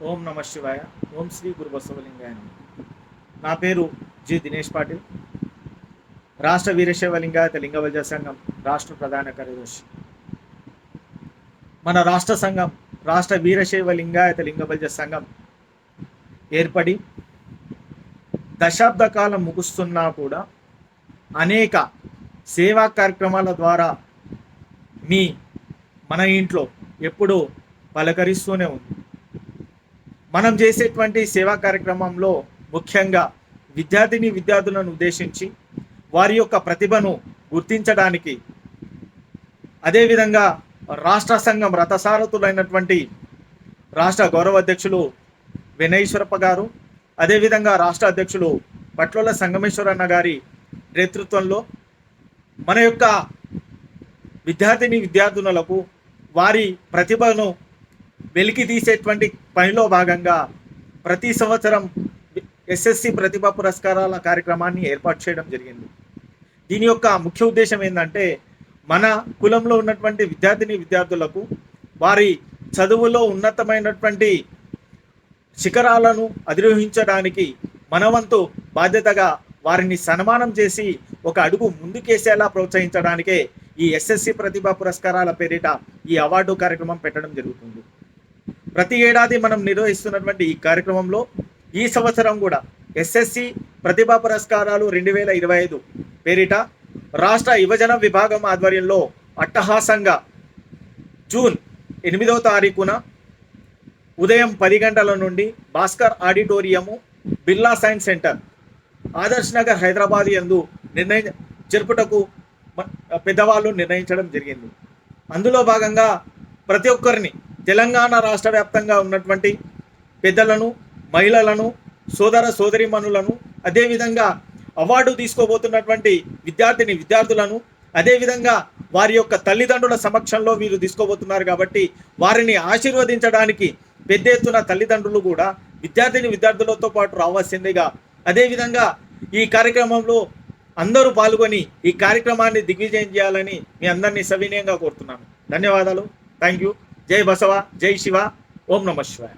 ఓం నమ శివాయ. ఓం శ్రీ గురు బసవలింగాయ నమః. నా పేరు జి దినేష్ పాటిల్, రాష్ట్ర వీరశైవ లింగాయత లింగవల్జ సంఘం రాష్ట్ర ప్రధాన కార్యదర్శి. మన రాష్ట్ర సంఘం రాష్ట్ర వీరశైవ లింగాయత లింగవల్జ సంఘం ఏర్పడి దశాబ్ద కాలం ముగుస్తున్నా కూడా అనేక సేవా కార్యక్రమాల ద్వారా మన ఇంట్లో ఎప్పుడూ పలకరిస్తూనే ఉంది. మనం చేసేటువంటి సేవా కార్యక్రమంలో ముఖ్యంగా విద్యార్థులను ఉద్దేశించి వారి యొక్క ప్రతిభను గుర్తించడానికి, అదేవిధంగా రాష్ట్ర సంఘం రథసారథులైనటువంటి రాష్ట్ర గౌరవ అధ్యక్షులు వినయేశ్వరప్ప గారు, అదేవిధంగా రాష్ట్ర అధ్యక్షులు పట్లోల సంగమేశ్వరన్న గారి నేతృత్వంలో మన యొక్క విద్యార్థులకు వారి ప్రతిభను వెలికి తీసేటువంటి పనిలో భాగంగా ప్రతి సంవత్సరం ఎస్ఎస్సి ప్రతిభా పురస్కారాల కార్యక్రమాన్ని ఏర్పాటు చేయడం జరిగింది. దీని యొక్క ముఖ్య ఉద్దేశం ఏంటంటే, మన కులంలో ఉన్నటువంటి విద్యార్థులకు వారి చదువులో ఉన్నతమైనటువంటి శిఖరాలను అధిరోహించడానికి మనవంతు బాధ్యతగా వారిని సన్మానం చేసి ఒక అడుగు ముందుకేసేలా ప్రోత్సహించడానికే ఈ ఎస్ఎస్సి ప్రతిభా పురస్కారాల పేరిట ఈ అవార్డు కార్యక్రమం పెట్టడం జరుగుతుంది. ప్రతి ఏడాది మనం నిర్వహిస్తున్నటువంటి ఈ కార్యక్రమంలో ఈ సంవత్సరం కూడా ఎస్ఎస్సి ప్రతిభా పురస్కారాలు 2025 పేరిట రాష్ట్ర యువజన విభాగం ఆధ్వర్యంలో అట్టహాసంగా జూన్ 8వ తారీఖున ఉదయం 10 గంటల నుండి Bhaskar auditorium, Birla science centre, Adarsh Nagar, Hyderabad యందు జరుపుటకు పెద్దవాళ్ళు నిర్ణయించడం జరిగింది. అందులో భాగంగా ప్రతి ఒక్కరిని, తెలంగాణ రాష్ట్ర వ్యాప్తంగా ఉన్నటువంటి పెద్దలను, మహిళలను, సోదరీమణులను, అదేవిధంగా అవార్డు తీసుకోబోతున్నటువంటి విద్యార్థులను, అదేవిధంగా వారి యొక్క తల్లిదండ్రుల సమక్షంలో వీరు తీసుకోబోతున్నారు కాబట్టి వారిని ఆశీర్వదించడానికి పెద్ద ఎత్తున తల్లిదండ్రులు కూడా విద్యార్థులతో పాటు రావాల్సిందిగా, అదేవిధంగా ఈ కార్యక్రమంలో అందరూ పాల్గొని ఈ కార్యక్రమాన్ని దిగ్విజయం చేయాలని మీ అందరినీ సవినయంగా కోరుతున్నాను. ధన్యవాదాలు. Thank you. జై బసవ, జై శివ, ఓం నమ శివాయ.